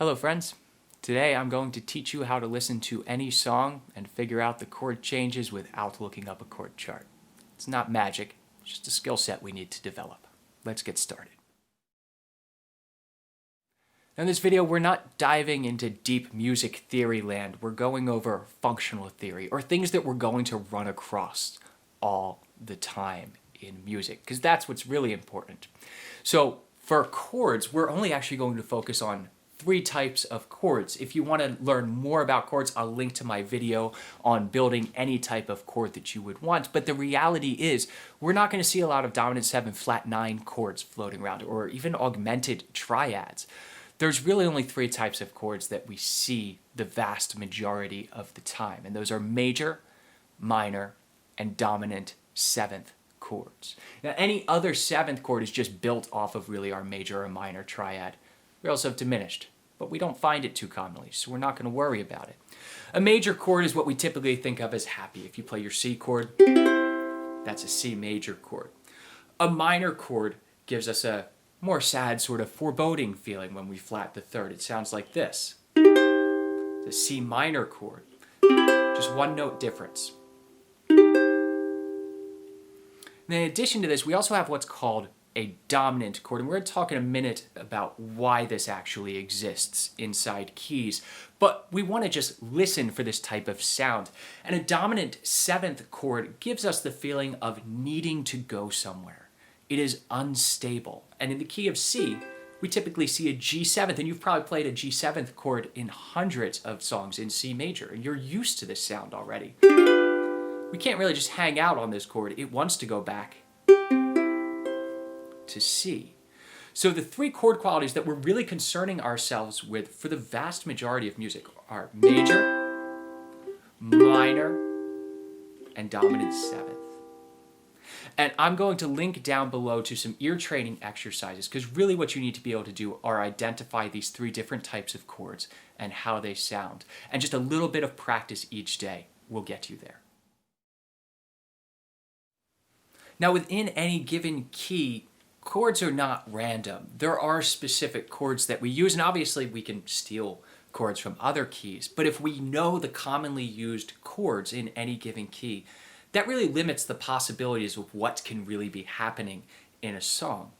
Hello friends, today I'm going to teach you how to listen to any song and figure out the chord changes without looking up a chord chart. It's not magic, it's just a skill set we need to develop. Let's get started. Now in this video we're not diving into deep music theory land, we're going over functional theory, or things that we're going to run across all the time in music, because that's what's really important. So for chords, we're only actually going to focus on 3 types of chords. If you want to learn more about chords, I'll link to my video on building any type of chord that you would want. But the reality is, we're not going to see a lot of dominant 7, flat 9 chords floating around, or even augmented triads. There's really only 3 types of chords that we see the vast majority of the time, and those are major, minor, and dominant 7th chords. Now, any other 7th chord is just built off of really our major or minor triad. We also have diminished, but we don't find it too commonly, so we're not going to worry about it. A major chord is what we typically think of as happy. If you play your C chord, that's a C major chord. A minor chord gives us a more sad sort of foreboding feeling when we flat the 3rd. It sounds like this. The C minor chord, just 1 note difference. And in addition to this, we also have what's called a dominant chord, and we're going to talk in a minute about why this actually exists inside keys, but we want to just listen for this type of sound. And a dominant 7th chord gives us the feeling of needing to go somewhere. It is unstable, and in the key of C, we typically see a G7th, and you've probably played a G7th chord in hundreds of songs in C major, and you're used to this sound already. We can't really just hang out on this chord. It wants to go back to C. So the 3 chord qualities that we're really concerning ourselves with for the vast majority of music are major, minor, and dominant 7th. And I'm going to link down below to some ear training exercises, because really what you need to be able to do are identify these 3 different types of chords and how they sound. And just a little bit of practice each day will get you there. Now within any given key, chords are not random. There are specific chords that we use, and obviously we can steal chords from other keys, but if we know the commonly used chords in any given key, that really limits the possibilities of what can really be happening in a song.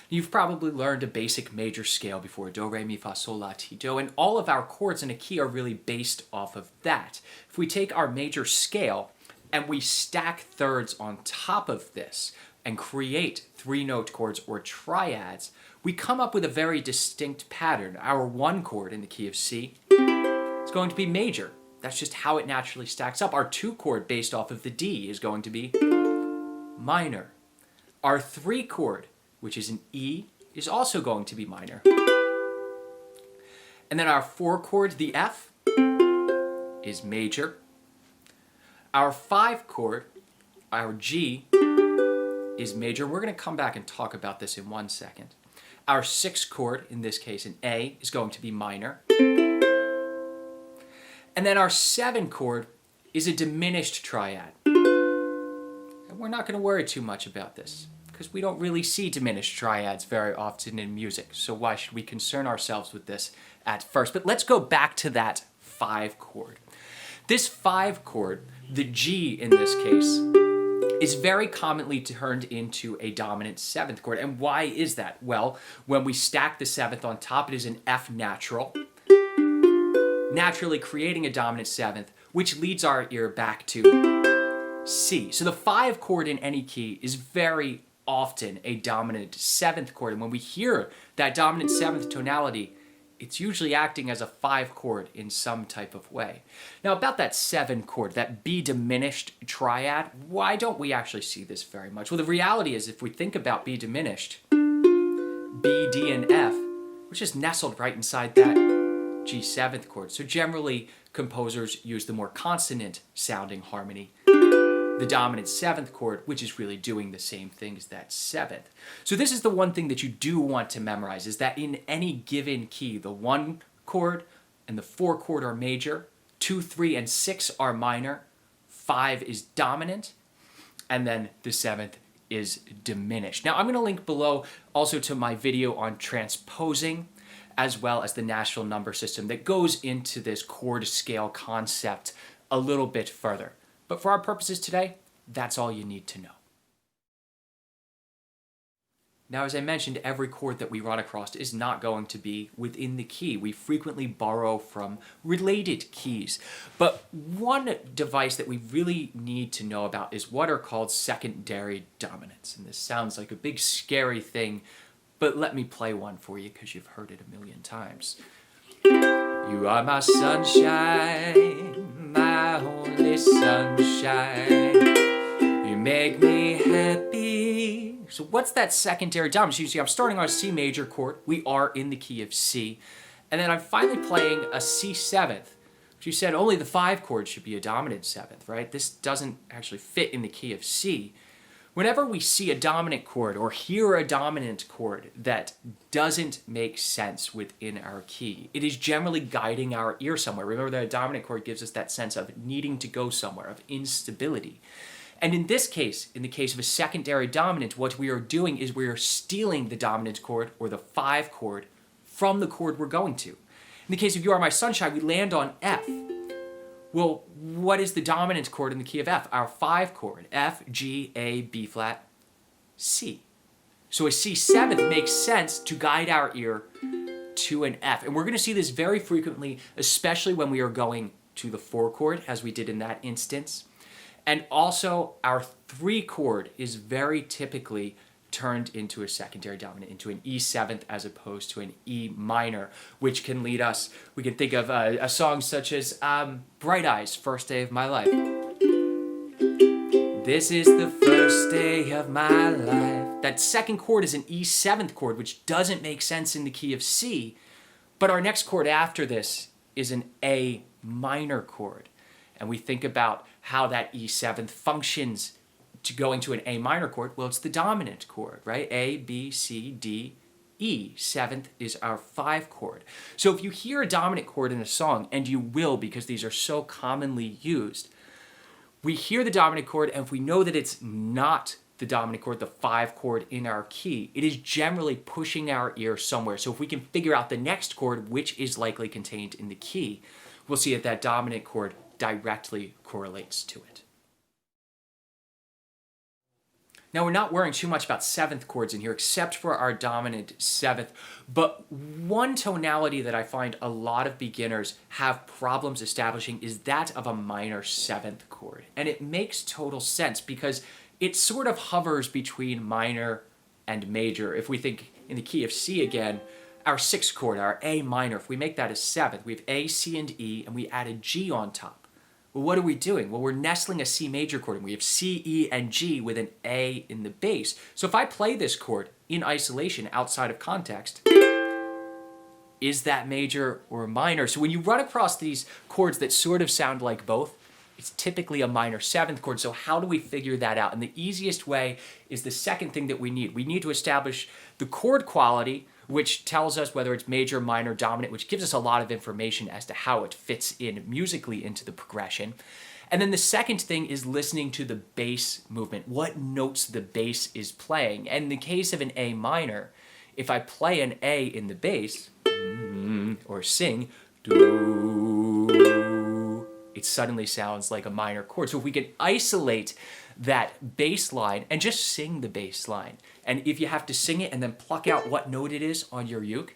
You've probably learned a basic major scale before, do, re, mi, fa, sol, la, ti, do, and all of our chords in a key are really based off of that. If we take our major scale and we stack 3rds on top of this, and create 3-note chords or triads, we come up with a very distinct pattern. Our 1 chord in the key of C is going to be major. That's just how it naturally stacks up. Our 2 chord based off of the D is going to be minor. Our 3 chord, which is an E, is also going to be minor. And then our 4 chord, the F, is major. Our 5 chord, our G, is major. We're going to come back and talk about this in 1 second. Our 6 chord, in this case an A, is going to be minor. And then our 7 chord is a diminished triad. And we're not going to worry too much about this, because we don't really see diminished triads very often in music, so why should we concern ourselves with this at first? But let's go back to that 5 chord. This 5 chord, the G in this case, is very commonly turned into a dominant 7th chord. And why is that? Well, when we stack the 7th on top, it is an F natural, naturally creating a dominant 7th, which leads our ear back to C. So the 5 chord in any key is very often a dominant 7th chord. And when we hear that dominant 7th tonality, it's usually acting as a 5 chord in some type of way. Now about that 7 chord, that B diminished triad, why don't we actually see this very much? Well, the reality is if we think about B diminished, B, D, and F, we're just nestled right inside that G7th chord. So generally composers use the more consonant sounding harmony, the dominant 7th chord, which is really doing the same thing as that 7th. So this is the one thing that you do want to memorize, is that in any given key, the 1 chord and the 4 chord are major, 2, 3, and 6 are minor, 5 is dominant, and then the 7th is diminished. Now I'm going to link below also to my video on transposing, as well as the Nashville number system that goes into this chord scale concept a little bit further. But for our purposes today, that's all you need to know. Now, as I mentioned, every chord that we run across is not going to be within the key. We frequently borrow from related keys. But one device that we really need to know about is what are called secondary dominants. And this sounds like a big scary thing, but let me play one for you because you've heard it a million times. You are my sunshine, my only sunshine. You make me happy. So what's that secondary dominant? So you see I'm starting on a C major chord. We are in the key of C. And then I'm finally playing a C seventh. You said only the 5 chord should be a dominant seventh, right? This doesn't actually fit in the key of C. Whenever we see a dominant chord or hear a dominant chord that doesn't make sense within our key, it is generally guiding our ear somewhere. Remember that a dominant chord gives us that sense of needing to go somewhere, of instability. And in this case, in the case of a secondary dominant, what we are doing is we are stealing the dominant chord or the 5 chord from the chord we're going to. In the case of You Are My Sunshine, we land on F. Well, what is the dominant chord in the key of F? Our 5 chord, F, G, A, B flat, C. So a C seventh makes sense to guide our ear to an F. And we're going to see this very frequently, especially when we are going to the 4 chord, as we did in that instance. And also, our 3 chord is very typically turned into a secondary dominant, into an E seventh as opposed to an E minor, which can lead us, we can think of a song such as Bright Eyes, First Day of My Life. This is the first day of my life. That second chord is an E seventh chord, which doesn't make sense in the key of C, but our next chord after this is an A minor chord. And we think about how that E seventh functions to going to an A minor chord. Well, it's the dominant chord, right? A, B, C, D, E. 7th is our 5 chord. So if you hear a dominant chord in a song, and you will because these are so commonly used, we hear the dominant chord, and if we know that it's not the dominant chord, the 5 chord in our key, it is generally pushing our ear somewhere. So if we can figure out the next chord, which is likely contained in the key, we'll see that that dominant chord directly correlates to it. Now, we're not worrying too much about 7th chords in here, except for our dominant 7th, but one tonality that I find a lot of beginners have problems establishing is that of a minor 7th chord. And it makes total sense because it sort of hovers between minor and major. If we think in the key of C again, our 6th chord, our A minor, if we make that a 7th, we have A, C, and E, and we add a G on top. Well, what are we doing? Well, we're nestling a C major chord, and we have C, E, and G with an A in the bass. So if I play this chord in isolation outside of context, is that major or minor? So when you run across these chords that sort of sound like both, it's typically a minor 7th chord. So how do we figure that out? And the easiest way is the second thing that we need. We need to establish the chord quality, which tells us whether it's major, minor, dominant, which gives us a lot of information as to how it fits in musically into the progression. And then the second thing is listening to the bass movement, what notes the bass is playing. And in the case of an A minor, if I play an A in the bass, or sing, do, it suddenly sounds like a minor chord. So if we can isolate that bass line and just sing the bass line, and if you have to sing it and then pluck out what note it is on your uke,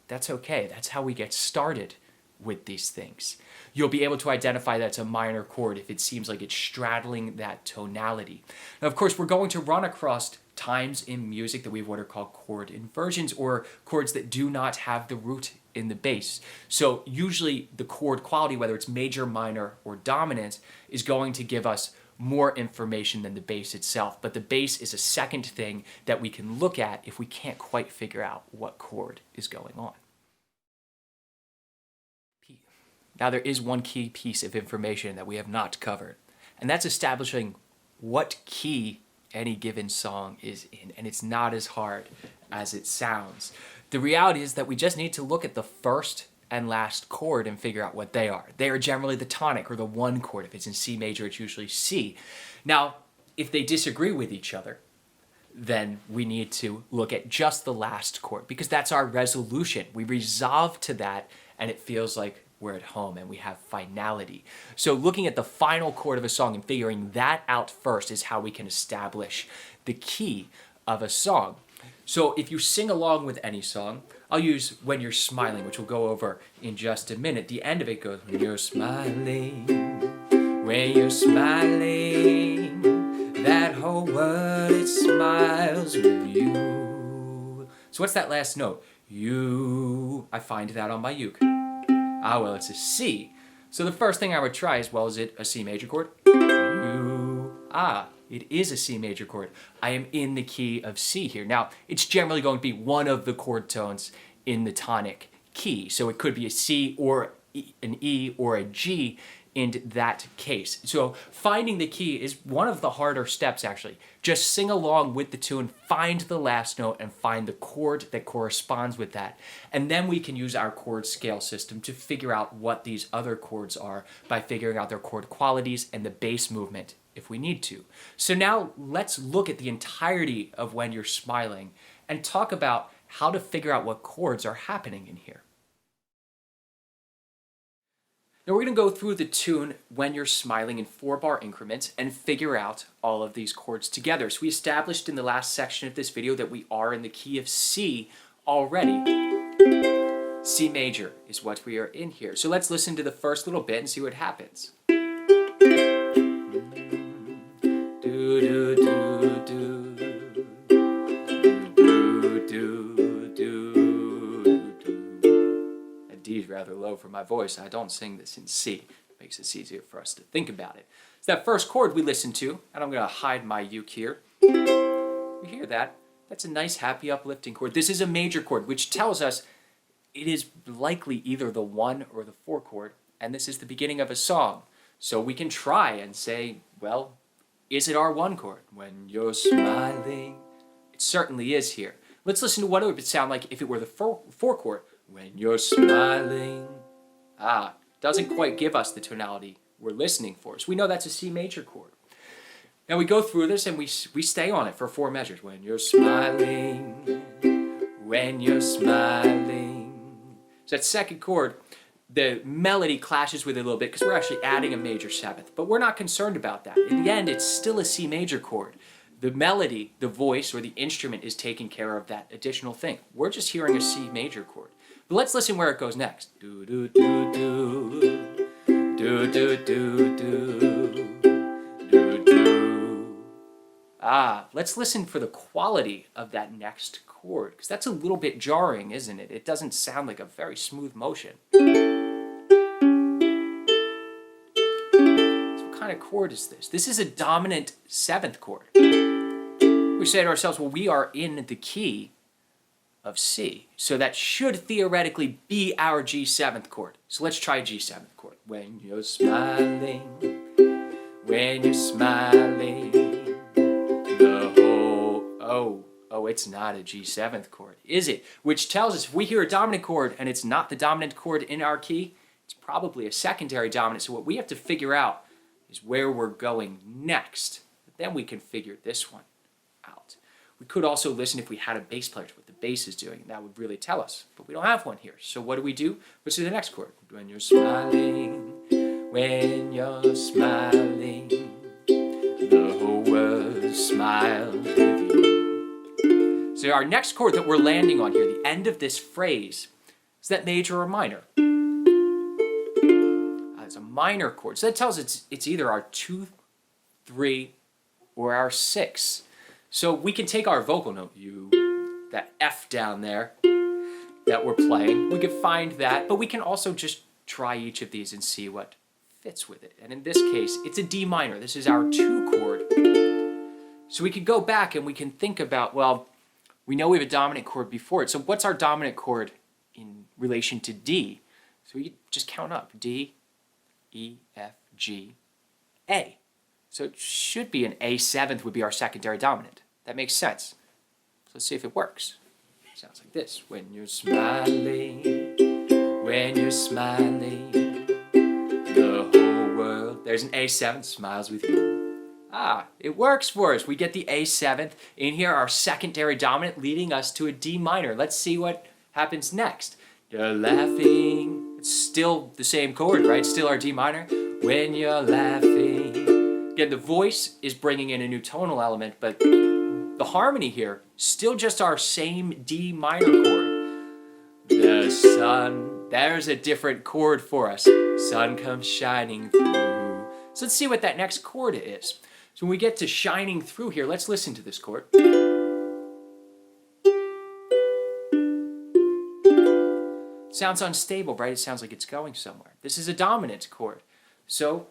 that's okay. That's how we get started with these things. You'll be able to identify that's a minor chord if it seems like it's straddling that tonality. Now, of course, we're going to run across times in music that we have what are called chord inversions, or chords that do not have the root in the bass. So usually the chord quality, whether it's major, minor, or dominant, is going to give us more information than the bass itself. But the bass is a second thing that we can look at if we can't quite figure out what chord is going on. Now, there is one key piece of information that we have not covered, and that's establishing what key any given song is in. And it's not as hard as it sounds. The reality is that we just need to look at the first and last chord and figure out what they are. They are generally the tonic or the 1 chord. If it's in C major, it's usually C. Now, if they disagree with each other, then we need to look at just the last chord, because that's our resolution. We resolve to that, and it feels like we're at home and we have finality. So looking at the final chord of a song and figuring that out first is how we can establish the key of a song. So if you sing along with any song, I'll use When You're Smiling, which we'll go over in just a minute. The end of it goes, when you're smiling, when you're smiling, that whole world, it smiles with you. So what's that last note? You. I find that on my uke. Ah, well, it's a C. So the first thing I would try is, well, is it a C major chord? You. Ah, it is a C major chord. I am in the key of C here. Now, it's generally going to be one of the chord tones in the tonic key. So it could be a C or an E or a G in that case. So finding the key is one of the harder steps, actually. Just sing along with the tune, find the last note, and find the chord that corresponds with that. And then we can use our chord scale system to figure out what these other chords are by figuring out their chord qualities and the bass movement if we need to. So now let's look at the entirety of When You're Smiling and talk about how to figure out what chords are happening in here. Now we're going to go through the tune When You're Smiling in 4-bar increments and figure out all of these chords together. So we established in the last section of this video that we are in the key of C already. C major is what we are in here. So let's listen to the first little bit and see what happens. Do, do, do, do. D is rather low for my voice. I don't sing this in C. It makes it easier for us to think about it. So that first chord we listened to, and I'm going to hide my uke here. You hear that? That's a nice, happy, uplifting chord. This is a major chord, which tells us it is likely either the 1 or the 4 chord, and this is the beginning of a song. So we can try and say, well, is it our 1 chord? When you're smiling. It certainly is here. Let's listen to what it would sound like if it were the 4 chord. When you're smiling. Ah, doesn't quite give us the tonality we're listening for. So we know that's a C major chord. Now we go through this and we stay on it for 4 measures. When you're smiling. When you're smiling. So that second chord, the melody clashes with it a little bit because we're actually adding a major 7th. But we're not concerned about that. In the end, it's still a C major chord. The melody, the voice, or the instrument is taking care of that additional thing. We're just hearing a C major chord. But let's listen where it goes next. Do do do do do do do do do. Ah, let's listen for the quality of that next chord, because that's a little bit jarring, isn't it? It doesn't sound like a very smooth motion. So what kind of chord is this? This is a dominant 7th chord. We say to ourselves, well, we are in the key of C. So that should theoretically be our G7th chord. So let's try G7th chord. When you're smiling, when you're smiling, the whole, oh, it's not a G7th chord, is it? Which tells us if we hear a dominant chord and it's not the dominant chord in our key, it's probably a secondary dominant. So what we have to figure out is where we're going next. But then we can figure this one out. We could also listen if we had a bass player to what the bass is doing. That would really tell us. But we don't have one here. So what do? Let's do the next chord. When you're smiling, when you're smiling, the whole world smiles with you. So our next chord that we're landing on here, the end of this phrase, is that major or minor. It's a minor chord. So that tells us it's either our 2, 3, or our 6. So we can take our vocal note, that F down there that we're playing. We can find that, but we can also just try each of these and see what fits with it. And in this case, it's a D minor. This is our 2 chord. So we could go back and we can think about, well, we know we have a dominant chord before it. So what's our dominant chord in relation to D? So we just count up. D, E, F, G, A. So it should be an A7th would be our secondary dominant. That makes sense. So let's see if it works. It sounds like this. When you're smiling, when you're smiling, the whole world. There's an A7, smiles with you. It works for us. We get the A7th in here, our secondary dominant, leading us to a D minor. Let's see what happens next. You're laughing. It's still the same chord, right? Still our D minor. When you're laughing. Again, the voice is bringing in a new tonal element, but the harmony here, still just our same D minor chord. The sun, there's a different chord for us. Sun comes shining through. So let's see what that next chord is. So when we get to shining through here, let's listen to this chord. Sounds unstable, right? It sounds like it's going somewhere. This is a dominant chord. So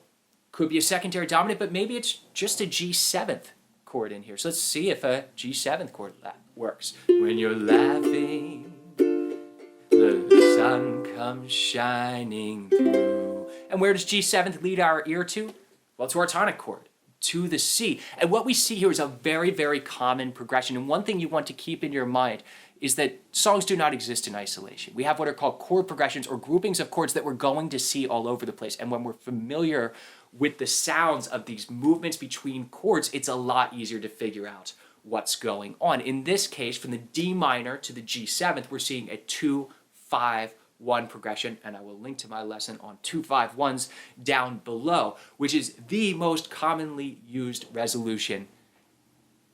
could be a secondary dominant, but maybe it's just a G7th chord in here. So let's see if a G7th chord works. When you're laughing, the sun comes shining through. And where does G7th lead our ear to? Well, to our tonic chord, to the C. And what we see here is a very, very common progression. And one thing you want to keep in your mind is that songs do not exist in isolation. We have what are called chord progressions or groupings of chords that we're going to see all over the place. And when we're familiar with the sounds of these movements between chords, it's a lot easier to figure out what's going on. In this case, from the D minor to the G7th, we're seeing a 2-5-1 progression, and I will link to my lesson on 2-5-1s down below, which is the most commonly used resolution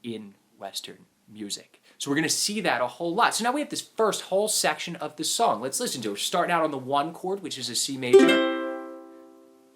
in Western music. So we're going to see that a whole lot. So now we have this first whole section of the song. Let's listen to it. We're starting out on the 1 chord, which is a C major.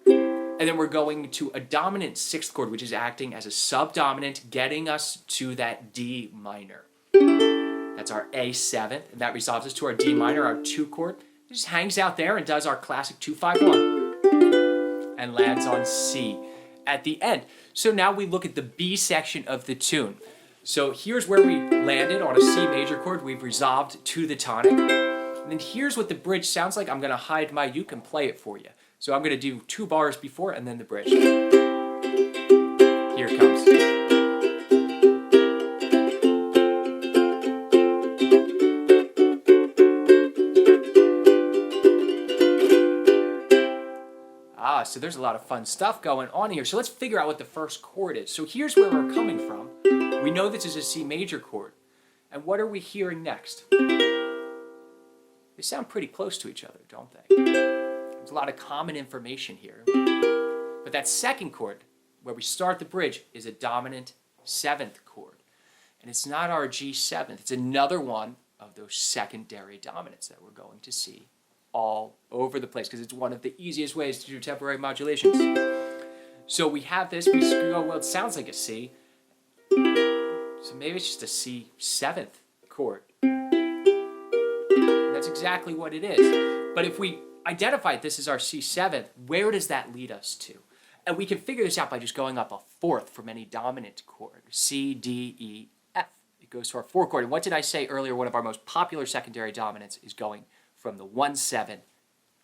And then we're going to a dominant 6th chord, which is acting as a subdominant, getting us to that D minor. That's our A7th, and that resolves us to our D minor, our 2 chord. It just hangs out there and does our classic 2-5-1 and lands on C at the end. So now we look at the B section of the tune. So here's where we landed on a C major chord. We've resolved to the tonic. And then here's what the bridge sounds like. I'm going to hide my uke and play it for you. So I'm going to do 2 bars before and then the bridge. Here it comes. So there's a lot of fun stuff going on here. So let's figure out what the first chord is. So here's where we're coming from. We know this is a C major chord. And what are we hearing next? They sound pretty close to each other, don't they? There's a lot of common information here. But that second chord, where we start the bridge, is a dominant 7th chord. And it's not our G7th. It's another one of those secondary dominants that we're going to see all over the place, because it's one of the easiest ways to do temporary modulations. So we have this, we go, well, it sounds like a C. So maybe it's just a C7th chord. And that's exactly what it is. But if we identify this as our C7th, where does that lead us to? And we can figure this out by just going up a 4th from any dominant chord. C, D, E, F. It goes to our 4 chord. And what did I say earlier? One of our most popular secondary dominants is going from the 1-7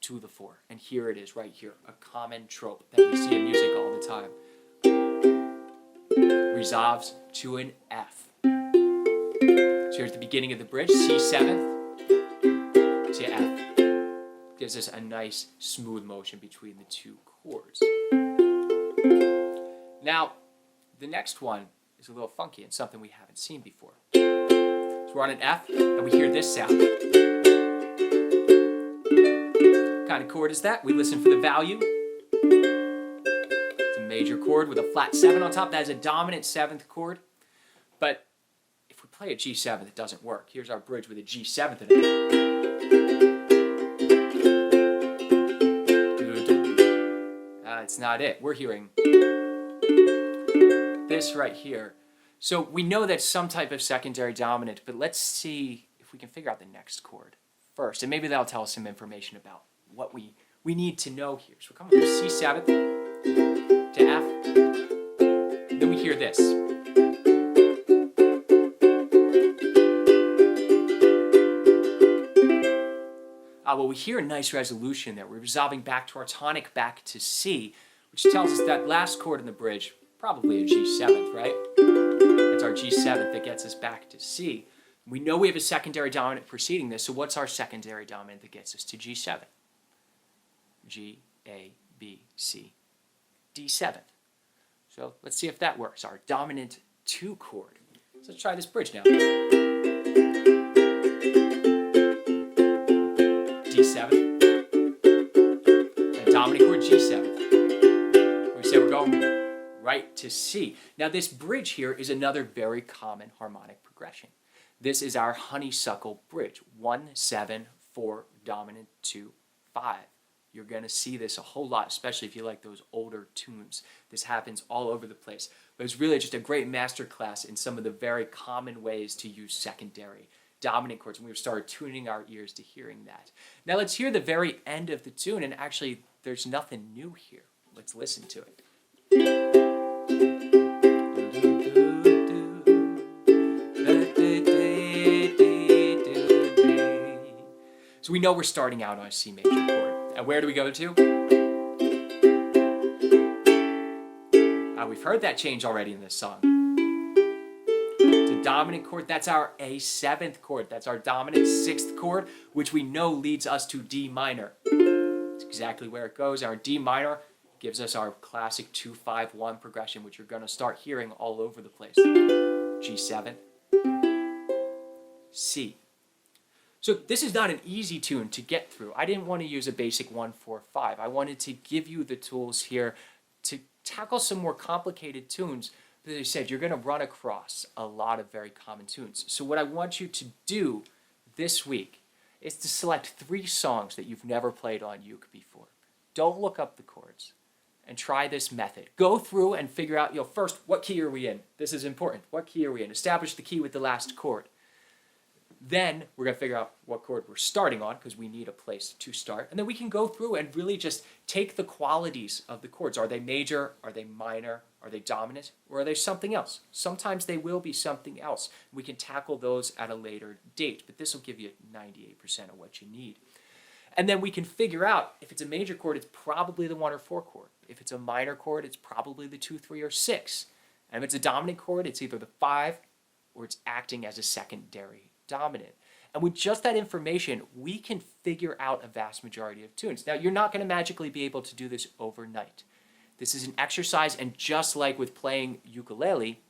to the 4. And here it is right here, a common trope that we see in music all the time. Resolves to an F. So here's the beginning of the bridge, C7th to F. Gives us a nice smooth motion between the 2 chords. Now, the next one is a little funky and something we haven't seen before. So we're on an F, and we hear this sound. What kind of chord is that? We listen for the value. It's a major chord with a flat 7 on top. That is a dominant 7th chord. But if we play a G7, it doesn't work. Here's our bridge with a G7th in it. It's not it. We're hearing this right here. So we know that's some type of secondary dominant, but let's see if we can figure out the next chord first. And maybe that'll tell us some information about what we need to know here. So we're coming from C7 to F. Then we hear this. Well, we hear a nice resolution there. We're resolving back to our tonic, back to C, which tells us that last chord in the bridge, probably a G7th, right? It's our G7th that gets us back to C. We know we have a secondary dominant preceding this, so what's our secondary dominant that gets us to G7? G, A, B, C, D7th. So let's see if that works. Our dominant 2 chord. So let's try this bridge now. D7. And dominant chord G7. We say we're going right to C. Now this bridge here is another very common harmonic progression. This is our honeysuckle bridge. 1, 7, 4, dominant, 2, 5. You're going to see this a whole lot, especially if you like those older tunes. This happens all over the place. But it's really just a great masterclass in some of the very common ways to use secondary dominant chords. And we've started tuning our ears to hearing that. Now let's hear the very end of the tune, and actually there's nothing new here. Let's listen to it. So we know we're starting out on a C major chord. And where do we go to? We've heard that change already in this song. The dominant chord, that's our A7th chord. That's our dominant 6th chord, which we know leads us to D minor. It's exactly where it goes. Our D minor gives us our classic 2-5-1 progression, which you're going to start hearing all over the place. G7, C. So this is not an easy tune to get through. I didn't want to use a basic 1-4-5. I wanted to give you the tools here to tackle some more complicated tunes. But as I said, you're going to run across a lot of very common tunes. So what I want you to do this week is to select 3 songs that you've never played on uke before. Don't look up the chords and try this method. Go through and figure out, first, what key are we in? This is important. What key are we in? Establish the key with the last chord. Then we're going to figure out what chord we're starting on, because we need a place to start. And then we can go through and really just take the qualities of the chords. Are they major? Are they minor? Are they dominant? Or are they something else? Sometimes they will be something else. We can tackle those at a later date, but this will give you 98% of what you need. And then we can figure out, if it's a major chord, it's probably the 1 or 4 chord. If it's a minor chord, it's probably the 2, 3, or 6. And if it's a dominant chord, it's either the 5 or it's acting as a secondary dominant. And with just that information, we can figure out a vast majority of tunes. Now, you're not going to magically be able to do this overnight. This is an exercise, and just like with playing ukulele,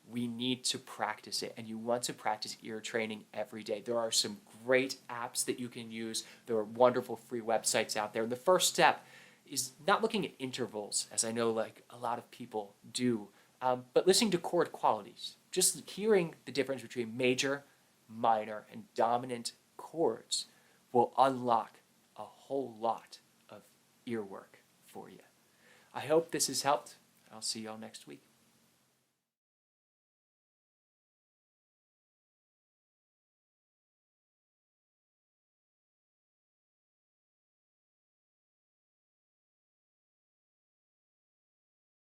we need to practice it. And you want to practice ear training every day. There are some great apps that you can use. There are wonderful free websites out there. And the first step is not looking at intervals, as I know like a lot of people do, but listening to chord qualities. Just hearing the difference between major, minor, and dominant chords will unlock a whole lot of ear work for you. I hope this has helped. I'll see y'all next week.